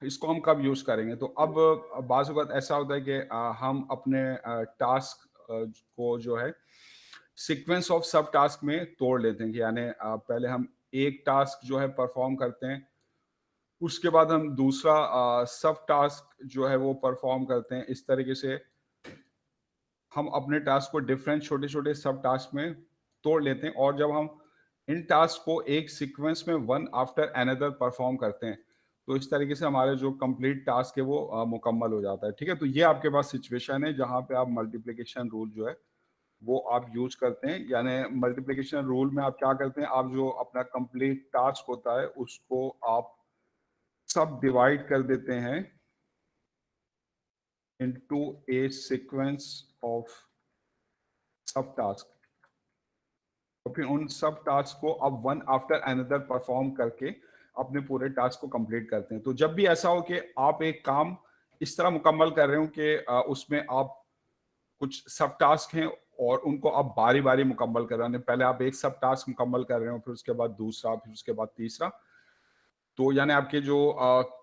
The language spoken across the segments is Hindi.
इसको हम कब यूज करेंगे? तो अब बाज़ वक़्त ऐसा होता है कि हम अपने टास्क को जो है सीक्वेंस ऑफ सब टास्क में तोड़ लेते हैं कि यानी पहले हम एक टास्क जो है परफॉर्म करते हैं, उसके बाद हम दूसरा सब टास्क जो है वो परफॉर्म करते हैं। इस तरीके से हम अपने टास्क को डिफरेंट छोटे-छोटे सब टास्क में तोड़ लेते हैं और जब हम इन टास्क को एक सीक्वेंस में वन आफ्टर अनदर परफॉर्म करते हैं, तो इस तरीके से हमारा जो कंप्लीट टास्क है वो मुकम्मल हो जाता है। ठीक है? तो ये आपके पास सिचुएशन है जहाँ पे आप मल्टीप्लिकेशन रूल जो है वो आप यूज़ करते हैं। यानी मल्टीप्लिकेशन रूल में आप क्या करते हैं, आप जो अपना कंप्लीट टास्क होता है उसको आप सब डिवाइड कर देते हैं इनटू ए सीक्वेंस ऑफ सब टास्क। तो फिर उन सब टास्क को अब वन आफ्टर अनदर परफॉर्म करके अपने पूरे टास्क को कंप्लीट करते हैं। तो जब भी ऐसा हो कि आप एक काम इस तरह मुकम्मल कर रहे हो कि उसमें आप कुछ सब टास्क हैं और उनको आप बारी-बारी मुकम्मल कर रहे हैं। पहले आप एक सब टास्क मुकम्मल कर रहे हो, फिर उसके बाद दूसरा, फिर उसके बाद तीसरा। तो यानी आपके जो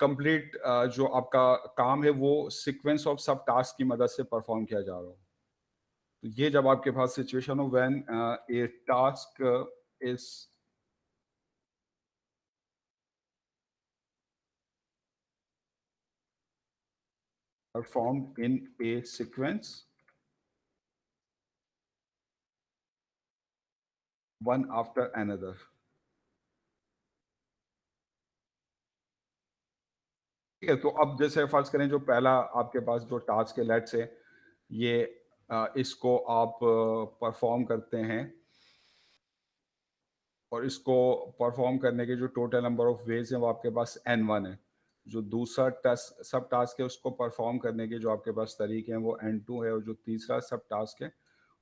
कंप्लीट जो आपका काम है वो सीक्वेंस ऑफ सब टास्क की मदद से परफॉर्म किया जा रहा हो। तो ये जब आपके पास सिचुएशन हो when A task is performed in a sequence one after another। ठीक है, तो अब जैसे फर्ज करें जो पहला आपके पास जो टास्क है, लेट्स से ये इसको आप परफॉर्म करते हैं और इसको परफॉर्म करने के जो टोटल नंबर ऑफ वेज हैं वो आपके पास n1 है। जो दूसरा टास्क सब टास्क है उसको परफॉर्म करने के जो आपके पास तरीके हैं वो n2 है और जो तीसरा सब टास्क है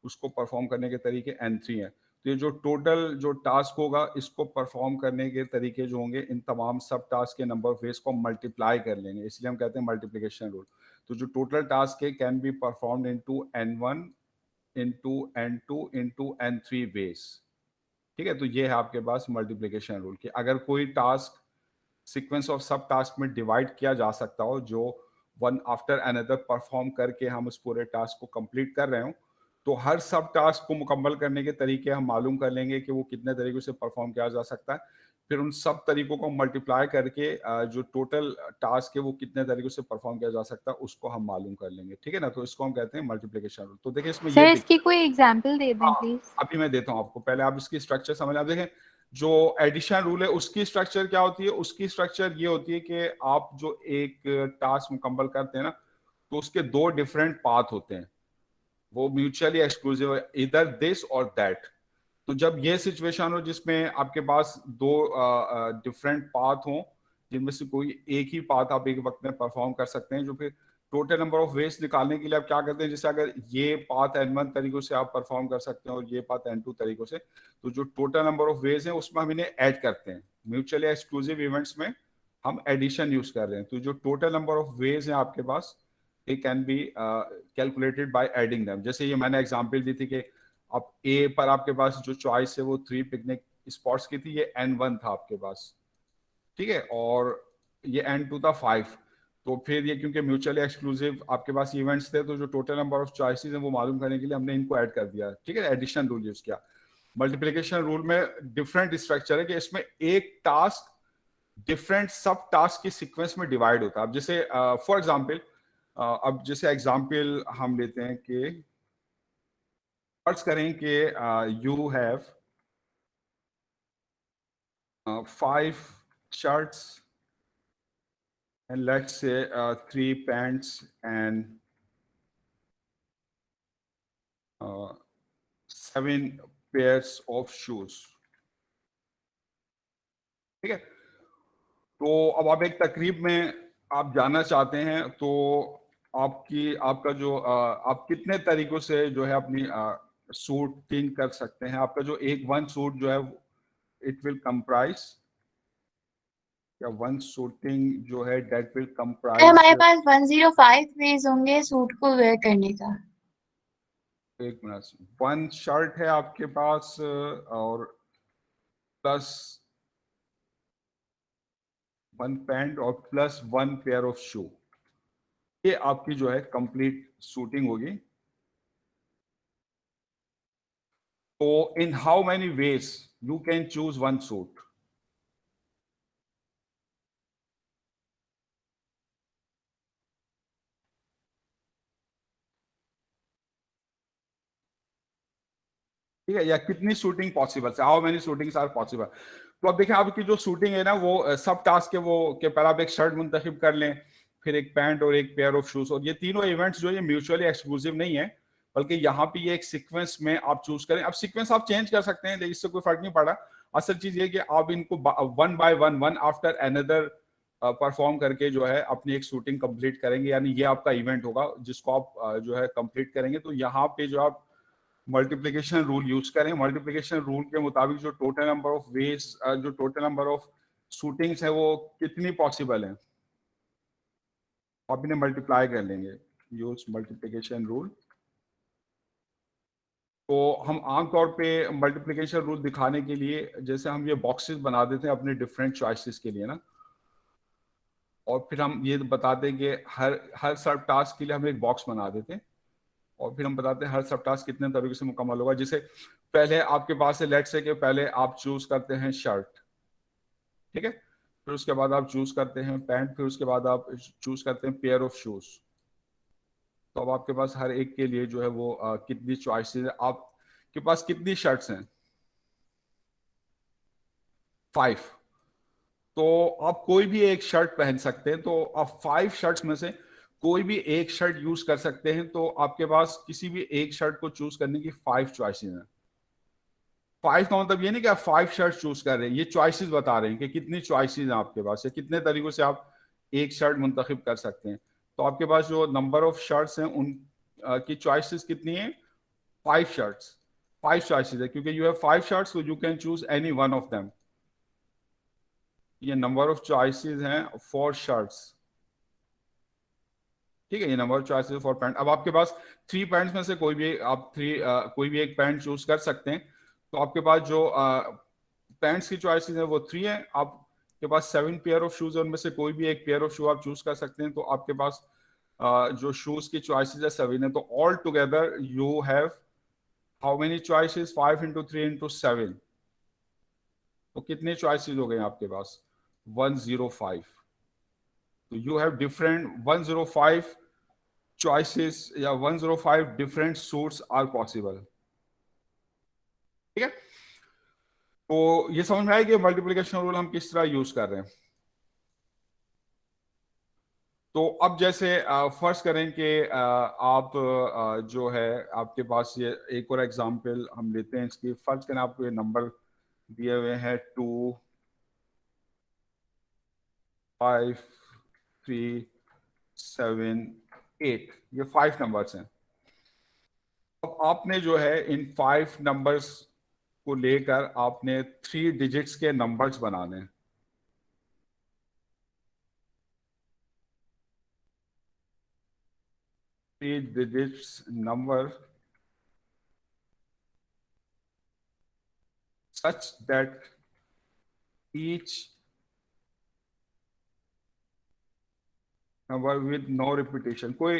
उसको परफॉर्म करने के तरीके n3 हैं। तो ये जो टोटल जो टास्क होगा इसको परफॉर्म करने के तरीके जो होंगे इन तमाम सब टास्क के नंबर ऑफ वेज को मल्टीप्लाई कर लेंगे, इसलिए हम कहते हैं मल्टीप्लिकेशन रूल। तो जो टोटल टास्क है can be performed into n1 into n2 into n3 ways. ठीक है, तो ये है आपके पास मल्टीप्लिकेशन रूल कि अगर कोई टास्क सीक्वेंस ऑफ सब टास्क में डिवाइड किया जा सकता हो जो वन आफ्टर अनदर परफॉर्म करके हम उस पूरे टास्क को कंप्लीट कर रहे हो, तो हर सब टास्क को मुकम्मल करने के तरीके हम मालूम कर लेंगे कि वो कितने तरीकों से परफॉर्म किया जा सकता है। फिर उन सब तरीकों को मल्टीप्लाई करके जो टोटल टास्क है वो कितने तरीकों से परफॉर्म किया जा सकता है उसको हम मालूम कर लेंगे। ठीक है ना? तो इसको हम कहते हैं मल्टीप्लिकेशन रूल। तो देखिए इसमें सर ये इसकी कोई एग्जांपल दे दें हाँ, प्लीज। अभी मैं देता हूँ आपको। पहले आप इसकी स्ट्रक्चर समझ आप देखें। जो एडिशन रूल है उसकी स्ट्रक्चर क्या होती है? उसकी स्ट्रक्चर ये होती है कि आप जो एक टास्क मुकम्मल करते हैं ना, तो उसके दो डिफरेंट पाथ होते हैं, वो म्यूचुअली एक्सक्लूसिव है, इधर दिस और दैट। तो जब ये सिचुएशन हो जिसमें आपके पास दो डिफरेंट पाथ हों, जिनमें से कोई एक ही पाथ आप एक वक्त में परफॉर्म कर सकते हैं, जो फिर टोटल नंबर ऑफ वेज निकालने के लिए आप क्या करते हैं, जैसे अगर ये पाथ n1 तरीकों से आप परफॉर्म कर सकते हैं और ये पाथ n2 तरीकों से, तो जो टोटल नंबर ऑफ वेज हैं उसमें हम इन्हें ऐड करते हैं। म्यूचुअली एक्सक्लूसिव इवेंट्स में हम एडिशन यूज कर रहे हैं। तो जो टोटल नंबर ऑफ वेज हैं आपके पास, it can be calculated by adding them। जैसे ये मैंने एग्जांपल दी थी कि अब ए पर आपके पास जो चॉइस है वो 3 पिकनिक स्पॉट्स की थी, ये n1 था आपके पास। ठीक है, और ये n2 था 5। तो फिर ये क्योंकि म्यूचुअली एक्सक्लूसिव आपके पास इवेंट्स थे, तो जो टोटल नंबर ऑफ चॉइसेस हैं वो मालूम करने के लिए हमने इनको ऐड कर दिया। ठीक है, एडिशन रूल यूज किया। मल्टीप्लिकेशन रूल में डिफरेंट स्ट्रक्चर है कि इसमें एक टास्क डिफरेंट सब टास्क की सीक्वेंस में डिवाइड होता है। अब जैसे फॉर एग्जांपल, अब जैसे एग्जांपल हम लेते हैं कि फर्ज करें कि you have 5 shirts and let's say 3 pants and 7 pairs of shoes। ठीक है, तो अब आप एक तकरीब में आप जाना चाहते हैं, तो आपका जो आप कितने तरीकों से जो है अपनी शूटिंग कर सकते हैं। आपका जो एक वन सूट जो है इट विल कंप्राइज, या वन शूटिंग जो है दैट विल सर कंप्राइज। हमारे पास 105 वेज होंगे सूट को वेयर करने का। एक मिनट, वन शर्ट है आपके पास और प्लस 1 पैंट और प्लस 1 पेयर ऑफ शू, ये आपकी जो है कंप्लीट शूटिंग होगी। तो in how many ways you can choose 1 suit? ठीक है, या कितनी शूटिंग पॉसिबल है, how many suitings are possible. तो अब देखें आपकी जो शूटिंग है ना, वो सब टास्क है वो कि पहले आप एक शर्ट मुंतखब कर लें, फिर एक पैंट और एक पेयर ऑफ शूज, और ये तीनों इवेंट्स जो ये म्यूचुअली एक्सक्लूसिव नहीं है, बल्कि यहाँ पे ये एक सीक्वेंस में आप चूज करें। अब सीक्वेंस आप चेंज कर सकते हैं, लेकिन इससे कोई फर्क नहीं पड़ा। असल चीज ये कि आप इनको one by one, one after another perform करके जो है अपनी एक शूटिंग कंप्लीट करेंगे, यानी ये आपका इवेंट होगा जिसको आप जो है कंप्लीट करेंगे। तो यहाँ पे जो आप मल्टीप्लिकेशन रूल यूज करें, मल्टीप्लिकेशन रूल के मुताबिक जो टोटल नंबर ऑफ वेज, जो टोटल नंबर ऑफ शूटिंग्स है वो कितनी पॉसिबल है, आप इन्हें मल्टीप्लाई कर लेंगे। Use multiplication rule. तो हम आमतौर पे मल्टीप्लिकेशन रूल दिखाने के लिए जैसे हम ये बॉक्सेस बना देते हैं अपने डिफरेंट चॉइसेस के लिए ना, और फिर हम ये बताते हैं कि हर हर सब टास्क के लिए हम एक बॉक्स बना देते हैं, और फिर हम बताते हैं हर सब टास्क कितने तरीके से मुकम्मल होगा। जैसे पहले आपके पास है, लेट्स से कि पहले आप चूज करते हैं शर्ट, ठीक है, फिर उसके बाद आप चूज करते हैं पैंट, फिर उसके बाद आप चूज करते हैं पेयर ऑफ शूज। तो अब आपके पास हर एक के लिए जो है वो कितनी चॉइसेस है, आपके पास कितनी शर्ट्स हैं? 5। तो आप कोई भी एक शर्ट पहन सकते हैं, तो आप 5 शर्ट्स में से कोई भी एक शर्ट यूज कर सकते हैं। तो आपके पास किसी भी एक शर्ट को चूज करने की 5 चॉइसेस हैं। 5 का मतलब ये नहीं कि आप 5 शर्ट चूज कर रहे हैं, ये चॉइसेस बता रहे हैं कि कितनी चॉइसेस हैं आपके पास, या कितने तरीकों से आप एक शर्ट मुंतखब कर सकते हैं। तो आपके पास जो नंबर ऑफ शर्ट्स हैं उन की चॉइसेस कितनी है? 5 शर्ट्स, 5 चॉइसेस है, क्योंकि यू हैव 5 शर्ट्स तो you can choose any one of them. ये नंबर ऑफ चॉइसेस हैं फॉर शर्ट्स, ठीक है, ये number of choices for pant. अब आपके पास 3 पैंट्स में से कोई भी आप कोई भी एक पैंट चूज कर सकते हैं। तो आपके पास जो पैंट्स की चॉइसेस है वो 3 है। आपके पास 7 पेयर ऑफ शूज है, उनमें से कोई भी एक पेयर ऑफ शू आप चूज कर सकते हैं। तो आपके पास जो शूज की चॉइसेस है 7 है। तो all together you have how many choices? 5 into 3 into 7, तो कितने चॉइसेस हो गए आपके पास? 105। तो यू हैव डिफरेंट 105 choices या 105 different suits are possible, ठीक है। तो ये समझ में आया कि मल्टीप्लिकेशन रूल हम किस तरह यूज कर रहे हैं। तो अब जैसे फर्स्ट करें कि आप जो है आपके पास ये एक और एग्जांपल हम लेते हैं इसकी। फर्स्ट करें आपको ये नंबर दिए हुए हैं 2, 5, 3, 7, 8, ये 5 नंबर्स हैं। अब आपने जो है इन 5 नंबर्स को लेकर आपने 3 डिजिट्स के नंबर्स बनाने हैं। 3 digits number such that each number with no repetition, कोई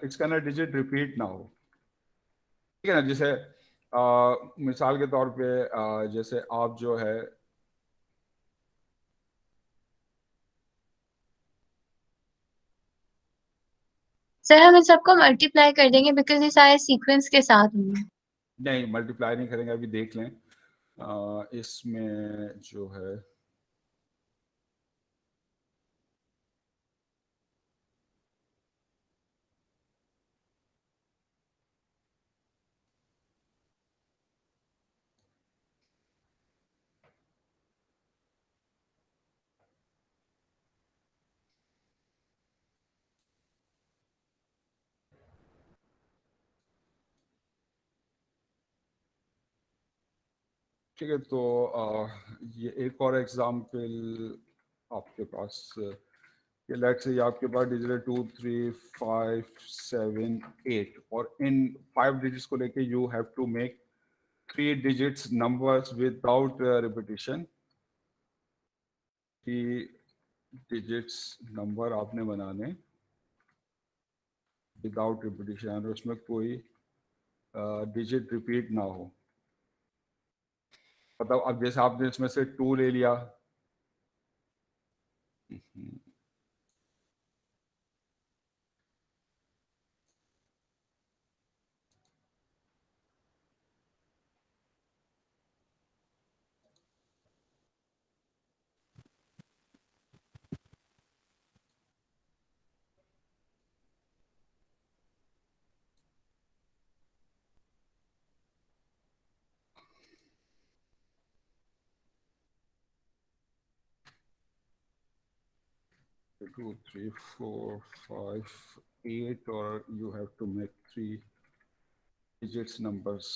इसका ना डिजिट रिपीट ना हो, ठीक है ना। जैसे मिसाल के तौर पे जैसे आप जो है सर हम इन सबको मल्टीप्लाई कर देंगे बिकॉज ये सारे सीक्वेंस के साथ होंगे। नहीं मल्टीप्लाई नहीं करेंगे, अभी देख लें इसमें जो है ठीक है। तो ये एक और एग्जांपल आपके पास, ये लेट्स से आपके पास डिजिट है 2, 3, 5, 7, 8, और इन 5 डिजिट्स को लेके you have to make 3 digits numbers without repetition. Digits number आपने बनाने विदाउट रिपीटिशन, उसमें कोई डिजिट रिपीट ना हो। मतलब अब जैसे आपने इसमें से 2 ले लिया, 2 3 4 5 8 और you have to make 3 digits numbers।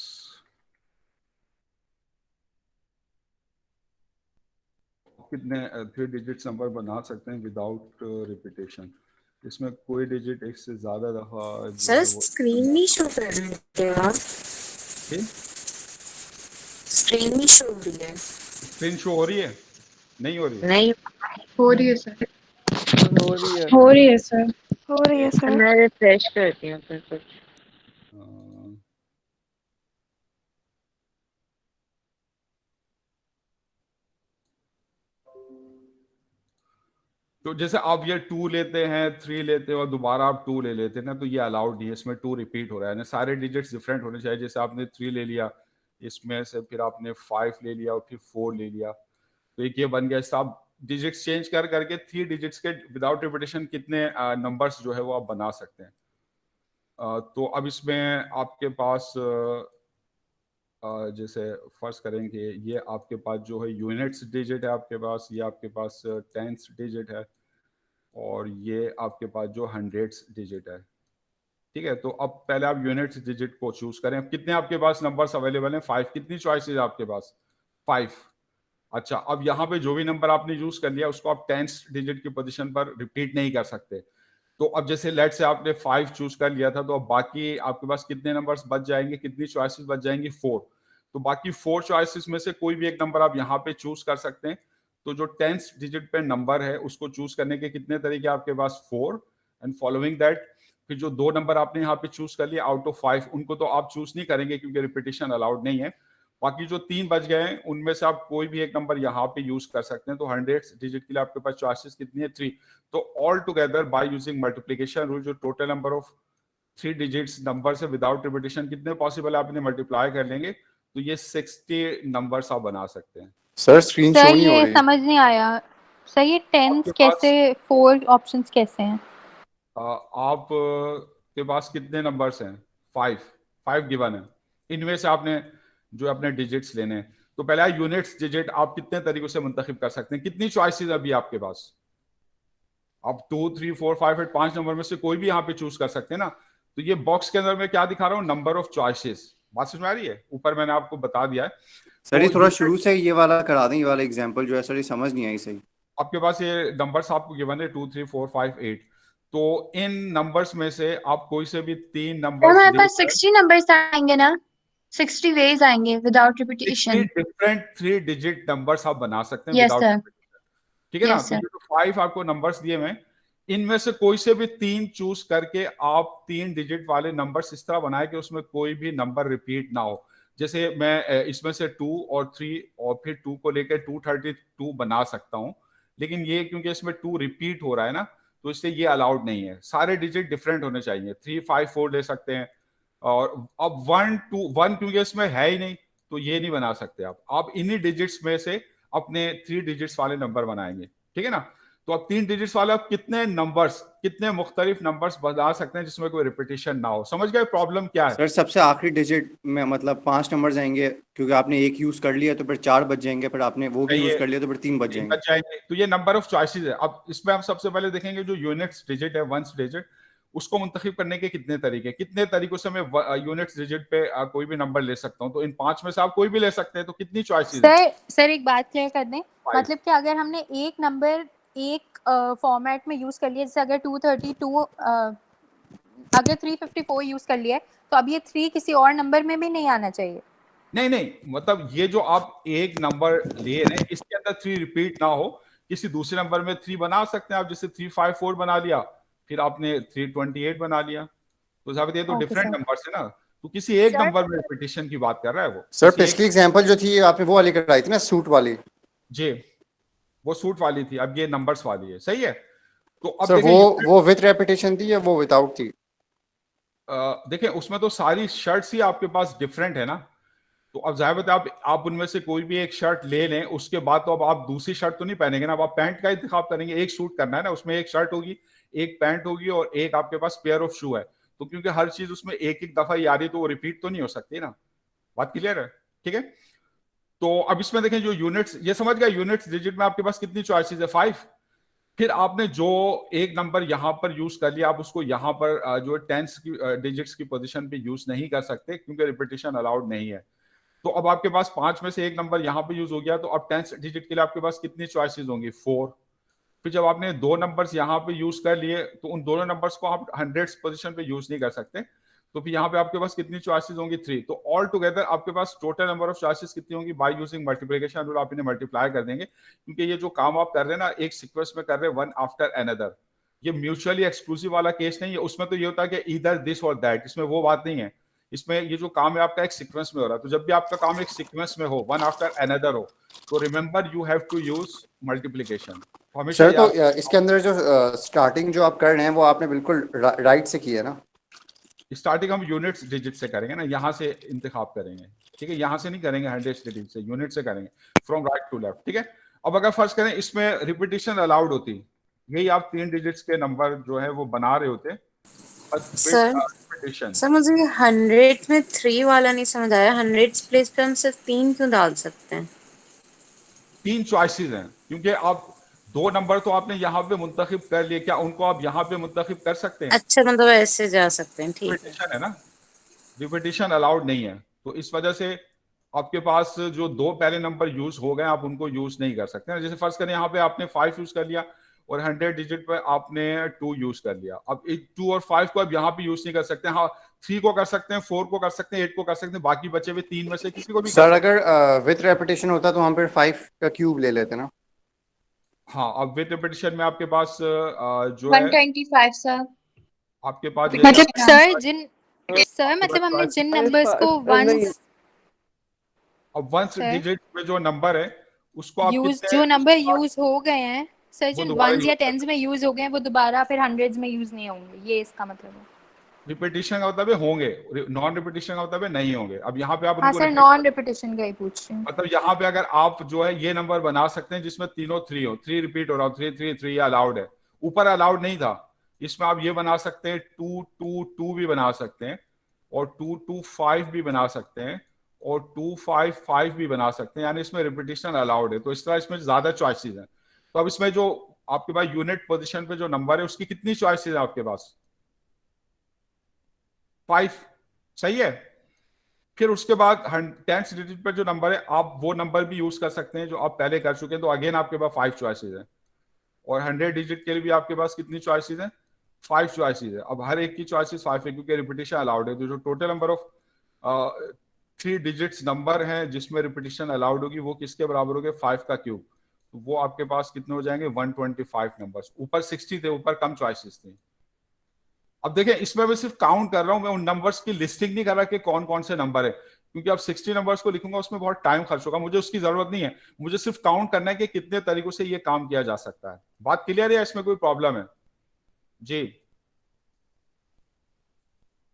कितने 3 डिजिट्स नंबर बना सकते हैं विदाउट रिपीटेशन? इसमें कोई डिजिट एक से ज्यादा दफा जो सर है वो स्क्रीन नहीं शो कर रहे थे आप? स्क्रीन नहीं शो हो रही है। स्क्रीन शो हो रही है? नहीं हो रही है? नहीं हो रही है सर, हो रही है। हो रही है सर, हो रही है सर। मैं रिफ्रेश करती हूँ फिर कुछ। तो जैसे आप ये 2 लेते हैं, 3 लेते हैं और दोबारा आप 2 ले लेते हैं ना, तो ये अलाउड नहीं है, इसमें 2 रिपीट हो रहा है ना। सारे डिजिट्स डिफरेंट होने चाहिए। जैसे आपने 3 ले लिया, इसमें से फिर आपने 5 ले लिया और फिर 4 ले लिया, तो एक ये बन गया। इससे आप डिजिट्स चेंज कर करके 3 डिजिट्स के विदाउट रिपीटेशन कितने नंबर्स जो है वो आप बना सकते हैं। तो अब इसमें आपके पास जैसे फर्ज करें कि ये आपके पास जो है यूनिट्स डिजिट है, आपके पास ये आपके पास टेंस डिजिट है, और ये आपके पास जो हंड्रेड्स डिजिट है। ठीक है, तो अब पहले आप यूनिट्स डिजिट को चूज करें। अब कितने आपके पास नंबर्स अवेलेबल हैं? 5। कितनी चॉइसेस आपके पास? 5। अच्छा, अब यहाँ पे जो भी नंबर आपने यूज कर लिया उसको आप टेंस डिजिट की पोजीशन पर रिपीट नहीं कर सकते। तो अब जैसे लेट से आपने 5 चूज कर लिया था, तो अब बाकी आपके पास कितने नंबर्स बच जाएंगे, कितनी चॉइसेस बच जाएंगी? 4। तो बाकी 4 चॉइसेस में से कोई भी एक नंबर आप यहाँ पे चूज कर सकते हैं। तो जो टेंस डिजिट पे नंबर है उसको चूज करने के कितने तरीके आपके पास? 4। एंड फॉलोइंग दैट फिर जो 2 नंबर आपने यहाँ पे चूज कर लिया आउट ऑफ 5, उनको तो आप चूज नहीं करेंगे क्योंकि रिपीटिशन अलाउड नहीं है। बाकी जो 3 बच गए हैं उनमें से आप कोई भी एक नंबर यहाँ पे यूज कर सकते हैं। तो हंड्रेड्स डिजिट के लिए आपके पास चॉइसेस कितनी है? 3। तो all together by using multiplication rule, जो total number of 3 digits number से विदाउट रिपीटेशन कितने पॉसिबल आप इन्हें मल्टीप्लाई कर लेंगे तो ये 60 नंबर्स आप बना सकते हैं। सर स्क्रीन शो सर नहीं हो ये रही। समझ नहीं आया। सर ये टेंस आपके कैसे, 4 ऑप्शंस कैसे हैं? आप के पास कितने नंबर्स हैं? 5 गिवन है। इनमें से आपने जो अपने डिजिट्स लेने हैं, तो पहला यूनिट्स डिजिट आप कितने तरीकों से मुंतखब कर सकते हैं? कितनी चॉइसेस अभी आपके पास? आप 2 3 4 5 8 5 नंबर में से कोई भी यहाँ पे चूज कर सकते हैं ना। तो ये बॉक्स के अंदर मैं क्या दिखा रहा हूँ? Number of choices. बात समझ में आ रही है? ऊपर मैंने आपको बता दिया है। सर ये तो थोड़ा unit- शुरू से ये वाला करा दें, ये वाला एग्जांपल जो है सर, ये समझ नहीं आई सही। आपके पास ये नंबर्स आपको गिवन है 2 3 4 5 8। तो इन नंबर्स में से आप कोई से भी 3 तो नंबर्स हमारे पास लेकर 60 नंबर्स आएंगे ना, 60 वेज आएंगे without 60 repetition. Different 3 digit numbers आप बना सकते हैं यस विदाउट सर, रिपीटेशन। ठीक है ना? यस तो सर। ये जो 5 आपको नंबर्स दिए हुए, इनमें से कोई से भी 3 चूज करके आप 3 डिजिट वाले नंबर्स इस तरह बनाए कि उसमें कोई भी नंबर रिपीट ना हो। जैसे मैं इसमें से 2 और 3 और फिर 2 को लेकर 232 बना सकता हूं, लेकिन ये क्योंकि इसमें 2 रिपीट हो रहा है ना, तो इसलिए ये अलाउड नहीं है। सारे डिजिट डिफरेंट होने चाहिए। 3 5 4 ले सकते हैं, और अब 1 2 1 क्योंकि इसमें है ही नहीं, तो ये नहीं बना सकते आप इन्हीं डिजिट्स में से अपने 3 डिजिट्स वाले नंबर बनाएंगे। ठीक है ना? तो अब 3 डिजिट्स वाले आप कितने नंबर्स, कितने मुख्तलिफ नंबर्स बना सकते हैं जिसमें कोई रिपीटेशन ना हो? समझ गए प्रॉब्लम क्या है? सर सबसे आखिरी डिजिट में मतलब 5 नंबर आएंगे, क्योंकि आपने एक यूज कर लिया तो फिर 4 बच जाएंगे, फिर आपने वो भी यूज कर लिया तो फिर 3 बच तीन जाएंगे। बच जाएंगे। तो ये नंबर ऑफ चॉइसेस है। अब इसमें हम सबसे पहले देखेंगे जो यूनिट्स डिजिट है, वंस डिजिट, उसको मुंतखब करने के कितने तरीके, कितने तरीकों से मैं यूनिट्स डिजिट पे कोई भी नंबर ले सकता हूं। तो इन 5 में से आप कोई भी ले सकते हैं। तो कितनी चॉइसेस है? सर एक बात क्लियर कर दें, 5। मतलब कि अगर हमने एक नंबर एक फॉर्मेट में यूज कर लिया, जैसे अगर 232 अगर 354 यूज कर लिया है, तो अब ये 3 किसी और नंबर में भी नहीं आना चाहिए। नहीं नहीं, मतलब ये जो आप एक नंबर ले रहे हैं इसके अंदर 3 रिपीट ना हो, किसी दूसरे नंबर में 3 बना सकते हैं आप, जैसे 354 बना लिया, फिर आपने 328 बना लिया। तो साहब ये तो Okay, डिफरेंट sir. नंबर्स है ना, तो किसी एक Sir, नंबर में रिपीटिशन की बात कर रहा है वो। सर किसी पिछली एग्जांपल जो थी आपने वो वाली कराई थी ना, सूट वाली। जी, वो सूट वाली थी, अब ये नंबर्स वाली है, सही है। तो अब सर देखिए वो विथ रेपिटेशन थी या वो विदाउट थी? देखिए उसमें तो सारी शर्ट्स ही आपके पास डिफरेंट है ना, तो अब जाहिर बात है आप उनमें से कोई भी एक शर्ट ले लें, उसके बाद तो अब आप दूसरी शर्ट तो नहीं पहनेंगे ना, अब आप पैंट का इंतखाब करेंगे। एक सूट करना है ना, उसमें एक शर्ट होगी, एक पैंट होगी और एक आपके पास पेयर ऑफ शू है, तो क्योंकि हर चीज उसमें एक एक दफा ही आ रही तो वो रिपीट तो नहीं हो सकती ना। बात क्लियर है? ठीक है। तो अब इसमें देखें जो यूनिट्स, ये समझ गया, यूनिट्स डिजिट में आपके पास कितनी चॉइसेस है? 5। फिर आपने जो एक नंबर यहां पर यूज कर लिया, आप उसको यहां पर जो टेंस की डिजिट्स की पोजीशन पे यूज नहीं कर सकते क्योंकि रिपीटिशन अलाउड नहीं है। तो अब आपके पास 5 में से एक नंबर यहां पे यूज हो गया, तो अब टेंस डिजिट के लिए आपके पास कितनी चॉइसेस होंगी? 4। फिर जब आपने 2 नंबर्स यहां पे यूज कर लिए, तो उन दोनों नंबर्स को आप हंड्रेड्स पोजीशन पे यूज नहीं कर सकते, तो फिर यहाँ पे आपके पास कितनी चॉइसेस होंगी? 3। तो ऑल टुगेदर आपके पास टोटल नंबर ऑफ चॉइसेस कितनी होंगी? बाय यूजिंग मल्टीप्लिकेशन रूल आप इन्हें मल्टीप्लाई कर देंगे, क्योंकि ये जो काम आप कर रहे हैं ना, एक सीक्वेंस में कर रहे हैं, वन आफ्टर अनदर। ये म्यूचुअली एक्सक्लूसिव वाला केस नहीं है, उसमें तो ये होता है कि इधर दिस और दैट, इसमें वो बात नहीं है। इसमें ये जो काम है आपका एक सीक्वेंस में हो रहा है, तो जब भी आपका काम एक सीक्वेंस में हो, वन आफ्टर अनदर हो, तो remember you have to use multiplication. हमेशा सर तो इसके अंदर जो स्टार्टिंग जो आप कर रहे हैं वो आपने बिल्कुल राइट से की है ना? स्टार्टिंग हम यूनिट्स डिजिट से करेंगे ना, यहाँ से इंतखाब करेंगे, ठीक है, यहाँ से नहीं करेंगे हंड्रेड्स डिजिट से, यूनिट से करेंगे, फ्रॉम राइट टू लेफ्ट, ठीक है। अब अगर फर्स्ट करें इसमें रिपीटिशन अलाउड होती, यही आप 3 डिजिट्स के नंबर जो है वो बना रहे होते, सर रिपीटिशन। सर मुझे 100 में 3 वाला नहीं समझ आया। 100 प्लेस पे हम सिर्फ 3 क्यों डाल सकते हैं? 3 चॉइसेस हैं, क्योंकि आप 2 नंबर तो आपने यहाँ पे मुंतखब कर लिए, क्या उनको आप यहाँ पे मुंतखब कर सकते हैं? अच्छा, मतलब ऐसे जा सकते हैं, ठीक है। रिपीटिशन है ना, रिपीटिशन अलाउड नहीं है, तो इस वजह से आपके पास जो 2 पहले नंबर यूज हो गए आप उनको यूज नहीं कर सकते। जैसे फर्स्ट करें यहाँ पे आपने 5 यूज कर लिया और 100 डिजिट पे आपने 2 यूज कर लिया, अब 2 और 5 को अब यहाँ पे यूज नहीं कर सकते। हाँ, 3 को कर सकते हैं, 4 को कर सकते हैं, 8 को कर सकते हैं, बाकी बचे हुए 3 में से किसी को भी सर कर अगर विथ रेपिटेशन होता तो हम फिर 5 का क्यूब ले लेते ना। हाँ, अब विद रिपीटिशन में आपके पास जो है 125 सर। आपके पास मतलब Repetition सर मतलब हमने जिन नंबर्स को वंस अब वंस सर डिजिट में जो नंबर है उसको आप यूज कितने जो नंबर यूज हो गए हैं सर, वो जिन दोबारा वंस या यूज कर टेंस में यूज हो गए हैं वो दोबारा फिर हंड्रेड्स में यूज नहीं होंगे, ये इसका मतलब है। रिपीटिशन का मतलब है होंगे, नॉन रिपीटिशन का मतलब है नहीं होंगे। अब यहाँ पे आप हाँ उनको सर, repeat नॉन रिपीटिशन का ही पूछ रही हूँ। मतलब यहाँ पे अगर आप जो है ये नंबर बना सकते हैं जिसमें तीनों 3 हो, 3 रिपीट हो रहा हो, 3 3 3 अलाउड है, ऊपर अलाउड नहीं था, इसमें आप ये बना सकते हैं 2 2 2 भी बना सकते हैं और 2 2 5 भी बना सकते हैं और 2 5 5 भी बना सकते हैं, यानी इसमें रिपीटिशन अलाउड है। तो इस तरह इसमें ज्यादा चॉइसेस हैं। तो अब इसमें जो आपके पास यूनिट पोजिशन पे जो नंबर है उसकी कितनी चॉइसेस है आपके पास? 5, सही है। फिर उसके बाद 10th डिजिट पर जो नंबर है आप वो नंबर भी यूज कर सकते हैं जो आप पहले कर चुके हैं, तो अगेन आपके पास 5 चॉइसेस हैं। और 100 डिजिट के लिए भी आपके पास कितनी चॉइसेस हैं? 5 चॉइसेस है। अब हर एक की चॉइसेस 5 है क्योंकि रिपीटिशन अलाउड है, तो जो total number of 3 digits number हैं जिसमें रिपीटिशन अलाउड होगी वो किसके बराबर होगी? 5 का क्यूब। तो वो आपके पास कितने हो जाएंगे? 125 नंबर्स। ऊपर 60 थे, ऊपर कम चॉइसेस थी। अब देखें इसमें मैं सिर्फ काउंट कर रहा हूं, मैं उन नंबर्स की लिस्टिंग नहीं कर रहा कि कौन कौन से नंबर है, क्योंकि अब 60 नंबर्स को लिखूंगा उसमें बहुत टाइम खर्च होगा, मुझे उसकी जरूरत नहीं है। मुझे सिर्फ काउंट करना है कि कितने तरीकों से ये काम किया जा सकता है। बात क्लियर है? इसमें कोई प्रॉब्लम है? जी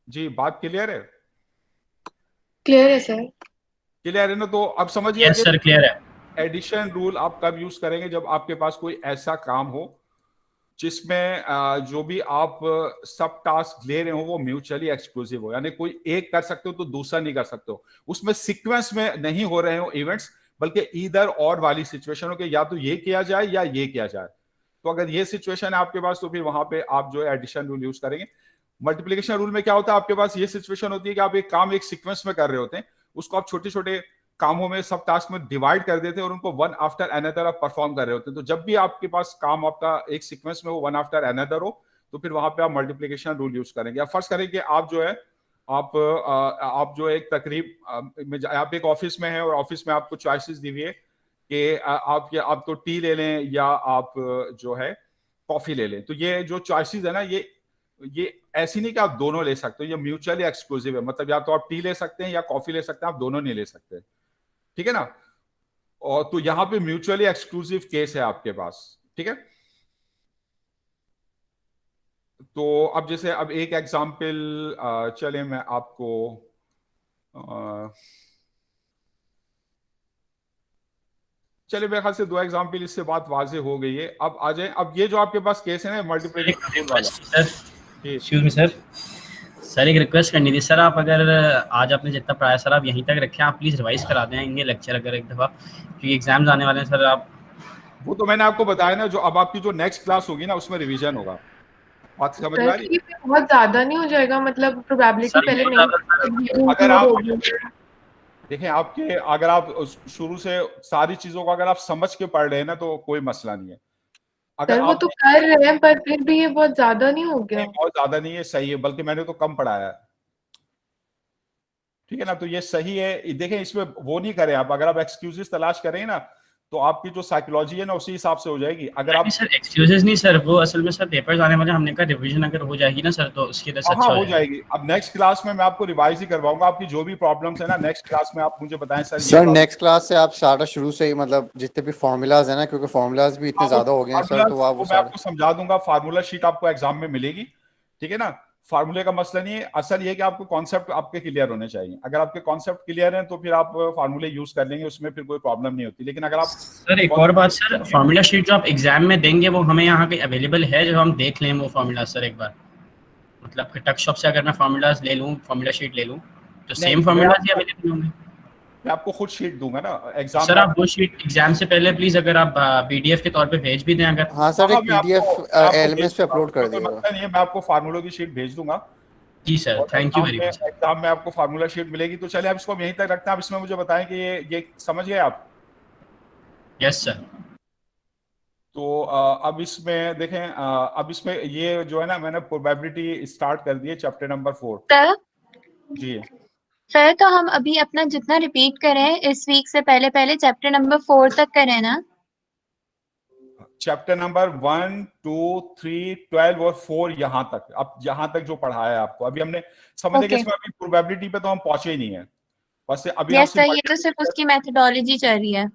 जी, बात क्लियर है? क्लियर है सर। क्लियर है ना? तो अब समझिए यस सर, क्लियर है। एडिशन रूल आप कब यूज करेंगे? जब आपके पास कोई ऐसा काम हो जिसमें जो भी आप सब टास्क ले रहे हो वो म्यूचुअली एक्सक्लूसिव हो, यानी कोई एक कर सकते हो तो दूसरा नहीं कर सकते हो, उसमें सीक्वेंस में नहीं हो रहे हो इवेंट्स, बल्कि ईदर और वाली सिचुएशन हो कि या तो ये किया जाए या ये किया जाए। तो अगर ये सिचुएशन है आपके पास तो फिर वहां पे आप जो है एडिशन रूल यूज करेंगे। मल्टीप्लिकेशन रूल में क्या होता है? आपके पास ये सिचुएशन होती है कि आप एक काम एक सीक्वेंस में कर रहे होते हैं, उसको आप छोटे छोटे कामों में, सब टास्क में डिवाइड कर देते हैं और उनको वन आफ्टर अनदर आप परफॉर्म कर रहे होते हैं। तो जब भी आपके पास काम आपका एक सीक्वेंस में हो, वन आफ्टर अनदर हो, तो फिर वहां पे आप मल्टीप्लिकेशन रूल यूज करेंगे। अब फर्स्ट करें कि आप जो है आप जो एक तकरीब में आप एक ऑफिस में है और ऑफिस में आपको चॉइसेस दी हुई है कि आप तो टी ले लें या आप जो है कॉफी ले लें। तो ये जो चॉइसेस है ना, ये ऐसी नहीं कि आप दोनों ले सकते हो, ये म्यूचुअली एक्सक्लूसिव है। मतलब या तो आप टी ले सकते हैं या कॉफी ले सकते हैं, आप दोनों नहीं ले सकते, ठीक है ना। और तो यहाँ पे म्यूचुअली एक्सक्लूसिव केस है आपके पास, ठीक है। तो अब जैसे अब एक एग्जाम्पल चले मैं आपको चलिए मेरे ख्याल से 2 एग्जाम्पल इससे बात वाजे हो गई है। अब आ जाए, अब ये जो आपके पास केस है ना मल्टीप्लिकेशन वाला, सर एक्सक्यूज मी सर एक रिक्वेस्ट करनी थी सर। आप अगर आज आपने जितना पढ़ाया सर आप यहीं तक रखें, आप प्लीज़ रिवाइज करा देंगे लेक्चर अगर एक दफ़ा, क्योंकि एग्जाम्स आने वाले हैं सर। आप वो तो मैंने आपको बताया ना, जो अब आपकी जो नेक्स्ट क्लास होगी ना उसमें रिवीजन होगा। बात समझ में आ रही है? बहुत ज्यादा नहीं हो जाएगा, मतलब प्रोबेबिलिटी पहले नहीं। अगर आप देखें आपके, अगर आप शुरू से सारी चीजों को अगर आप समझ के पढ़ रहे हैं ना तो कोई मसला नहीं है। अगर वो तो कर रहे हैं पर फिर भी ये बहुत ज्यादा नहीं हो गया? बहुत ज्यादा नहीं है, सही है, बल्कि मैंने तो कम पढ़ाया है, ठीक है ना। तो ये सही है। देखें इसमें वो नहीं करें आप, अगर आप एक्सक्यूजेस तलाश करें ना तो आपकी जो साइकोलॉजी है ना उसी हिसाब से हो जाएगी। अगर आप सर एक्सक्यूजेस नहीं सर, वो असल में सर पेपर्स आने वाले, हमने कहा रिवीजन अगर हो जाएगी ना सर तो उसकी वजह से अच्छा हो जाएगी। अब नेक्स्ट क्लास में मैं आपको रिवाइज ही करवाऊंगा, आपकी जो भी प्रॉब्लम्स है ना नेक्स्ट क्लास में आप मुझे बताएं सर नेक्स्ट क्लास से आप स्टार्ट शुरू से ही, मतलब जितने भी फार्मूलाज है ना, क्योंकि फार्मूलाज भी इतने ज्यादा हो गए हैं सर, तो आप मैं आपको समझा दूंगा। फार्मूला शीट आपको एग्जाम में मिलेगी, ठीक है ना। फार्मूले का मसला नहीं है, असल ये कि आपको कॉन्सेप्ट आपके क्लियर होने चाहिए। अगर आपके कॉन्सेप्ट क्लियर हैं तो फिर आप फार्मूले यूज कर लेंगे, उसमें फिर कोई प्रॉब्लम नहीं होती। लेकिन अगर आप सर एक और बात सर, फार्मूला शीट जो आप एग्जाम में देंगे वो हमें यहाँ पे अवेलेबल है, जो हम देख लें वो फार्मूला सर एक बार, मतलब कि टक शॉप से अगर मैं फार्मूलाज ले लूँ, फार्मूला शीट ले लूँ तो सेम फार्मूलाज ही अवेलेबल होंगे? मैं आपको खुद शीट दूंगा ना एग्जाम सर। आप वो शीट एग्जाम से पहले प्लीज अगर आप पीडीएफ के तौर पे भेज भी दें अगर। हाँ सर, एक पीडीएफ एलएमएस पे अपलोड कर दीजिएगा। नहीं है, मैं आपको फार्मूलों की शीट भेज दूंगा। जी sir, thank you very much. Exam में आपको फार्मूला शीट मिलेगी। तो चलिए अब इसको हम यहीं तक रखते हैं। अब इसमें मुझे बताएं कि ये समझ गए आप? Yes sir. तो अब इसमें देखें, अब इसमें ये जो है ना मैंने प्रोबेबिलिटी स्टार्ट कर दी है चैप्टर नंबर 4। सर जी सर, तो हम अभी अपना जितना रिपीट करें इस वीक से पहले चैप्टर नंबर 4 तक करें ना? चैप्टर नंबर 1, 2, 3, 12 और 4 यहाँ तक। अब यहाँ तक जो पढ़ाया है आपको अभी हमने समझे कि इसमें अभी प्रोबेबिलिटी पे तो हम पहुंचे ही नहीं है, बस अभी यस सर, ये तो सिर्फ उसकी मेथोडोलॉजी चल रही है।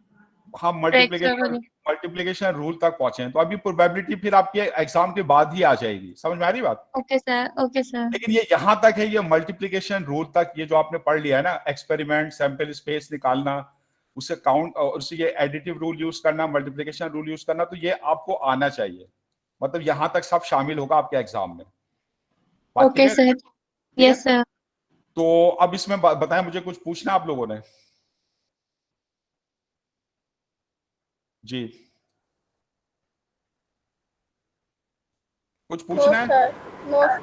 हम मल्टीप्लिकेशन रूल तक पहुंचे हैं। तो अभी प्रोबेबिलिटी फिर आपके एग्जाम के बाद ही आ जाएगी। समझ में आ रही बात? Okay sir, okay sir. लेकिन ये यहाँ तक है, ये मल्टीप्लिकेशन रूल तक ये जो आपने पढ़ लिया है ना, एक्सपेरिमेंट, सैंपल स्पेस निकालना, उसे काउंट और उसे ये एडिटिव रूल यूज करना, मल्टीप्लिकेशन रूल यूज करना, तो ये आपको आना चाहिए। मतलब यहाँ तक सब शामिल होगा आपके एग्जाम में। Okay sir, yes sir. तो अब इसमें बताएं, मुझे कुछ पूछना आप लोगों ने? जी कुछ पूछना है?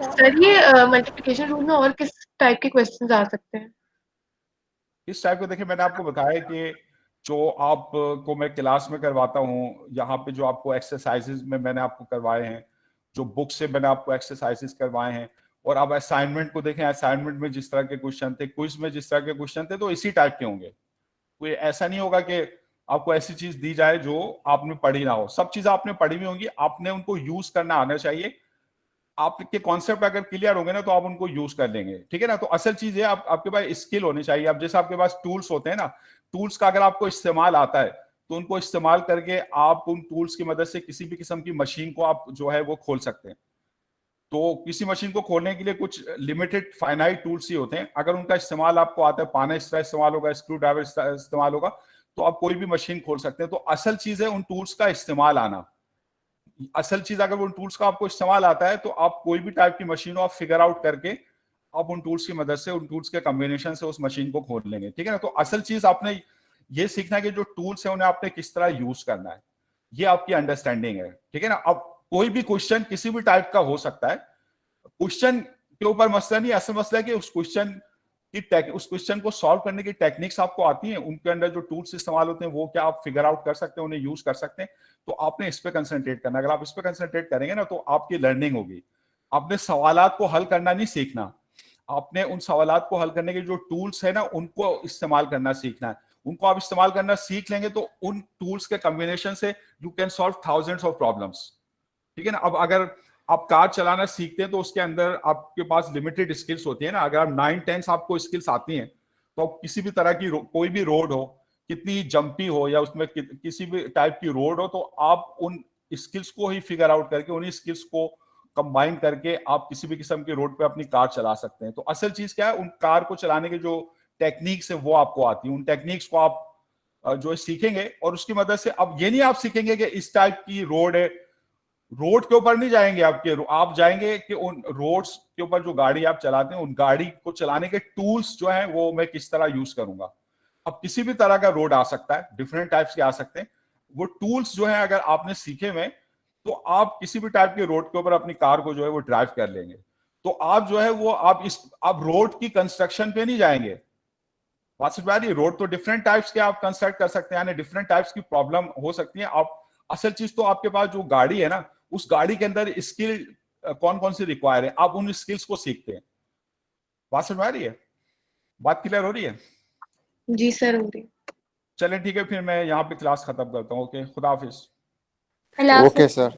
सर ये मल्टीप्लिकेशन रूल में और किस टाइप के क्वेश्चंस आ सकते हैं? इस टाइप को देखिए, मैंने आपको बताया कि जो आपको मैं क्लास में करवाता हूँ, यहाँ पे जो आपको एक्सरसाइजेज में मैंने आपको करवाए हैं, जो बुक से मैंने आपको एक्सरसाइजेज करवाए हैं, और अब असाइनमेंट को देखें, असाइनमेंट में जिस तरह के क्वेश्चन थे, क्विज में जिस तरह के क्वेश्चन थे, तो इसी टाइप के होंगे। कोई ऐसा नहीं होगा कि आपको ऐसी चीज दी जाए जो आपने पढ़ी ना हो। सब चीजें आपने पढ़ी हुई होंगी, आपने उनको यूज करना आना चाहिए। आपके कॉन्सेप्ट अगर क्लियर होंगे ना तो आप उनको यूज कर लेंगे, ठीक है ना। तो असल चीज है आपके पास स्किल होनी चाहिए। अब जैसे आपके पास टूल्स होते हैं ना, टूल्स का अगर आपको इस्तेमाल आता है तो उनको इस्तेमाल करके आप उन टूल्स की मदद से किसी भी किस्म की मशीन को आप जो है वो खोल सकते हैं। तो किसी मशीन को खोलने के लिए कुछ लिमिटेड फाइनाइट टूल्स ही होते हैं। अगर उनका इस्तेमाल आपको आता है, पाना इस तरह इस्तेमाल होगा, स्क्रू ड्राइवर इस्तेमाल होगा, तो आप कोई भी मशीन खोल सकते हैं। तो असल चीज है उन टूल्स का इस्तेमाल आना। असल चीज अगर उन टूल्स का आपको इस्तेमाल आता है तो आप कोई भी टाइप की मशीन हो आप फिगर आउट करके आप उन टूल्स की मदद से, उन टूल्स के कॉम्बिनेशन से उस मशीन को खोल लेंगे, ठीक है ना। तो असल चीज आपने ये सीखना है कि जो टूल्स है उन्हें आपने किस तरह यूज करना है, ये आपकी अंडरस्टैंडिंग है, ठीक है ना। अब कोई भी क्वेश्चन किसी भी टाइप का हो सकता है, क्वेश्चन के ऊपर मसला नहीं, असल मसला है कि उस क्वेश्चन को सॉल्व करने की टेक्निक्स आपको आती हैं, उनके अंदर जो टूल्स इस्तेमाल होते हैं वो क्या आप फिगर आउट कर सकते हैं, उन्हें यूज कर सकते हैं। तो आपने इस पे कंसंट्रेट करना। अगर आप इस पे कंसंट्रेट करेंगे ना तो आपकी लर्निंग होगी। आपने सवालात को हल करना नहीं सीखना, आपने उन सवालात को हल करने के जो टूल्स है ना उनको इस्तेमाल करना सीखना है। उनको आप इस्तेमाल करना सीख लेंगे तो उन टूल्स के कॉम्बिनेशन से you can solve thousands of problems, ठीक है ना। अब अगर आप कार चलाना सीखते हैं तो उसके अंदर आपके पास लिमिटेड स्किल्स होती है ना। अगर आप 9-10 आपको स्किल्स आती हैं तो आप किसी भी तरह की कोई भी रोड हो, कितनी जंपी हो या उसमें किसी भी टाइप की रोड हो, तो आप उन स्किल्स को ही फिगर आउट करके उन्हीं स्किल्स को कंबाइन करके आप किसी भी किस्म की रोड पे अपनी कार चला सकते हैं। तो असल चीज क्या है, उन कार को चलाने के जो टेक्निक्स है वो आपको आती है, उन टेक्निक्स को आप जो है सीखेंगे और उसकी मदद से अब ये नहीं आप सीखेंगे कि इस टाइप की रोड है, रोड के ऊपर नहीं जाएंगे आप जाएंगे कि उन रोड्स के ऊपर जो गाड़ी आप चलाते हैं उन गाड़ी को चलाने के टूल्स जो हैं वो मैं किस तरह यूज करूंगा। अब किसी भी तरह का रोड आ सकता है, डिफरेंट टाइप्स के आ सकते हैं, वो टूल्स जो है अगर आपने सीखे हुए तो आप किसी भी टाइप के रोड के ऊपर अपनी कार को जो है वो ड्राइव कर लेंगे। तो आप जो है वो आप रोड की कंस्ट्रक्शन पे नहीं जाएंगे, बात समझ आ रही है। रोड तो डिफरेंट टाइप्स के आप कंस्ट्रक्ट कर सकते हैं, यानी डिफरेंट टाइप्स की प्रॉब्लम हो सकती है। आप असल चीज तो आपके पास जो गाड़ी है ना, उस गाड़ी के अंदर स्किल कौन कौन सी रिक्वायर है, आप उन स्किल्स को सीखते हैं। बात समझ आ रही है, बात क्लियर हो रही है? जी सर, हो रही। चलें ठीक है, फिर मैं यहाँ पे क्लास खत्म करता हूँ। ओके, खुदा हाफिज। अल्लाह ओके हाफिज। सर।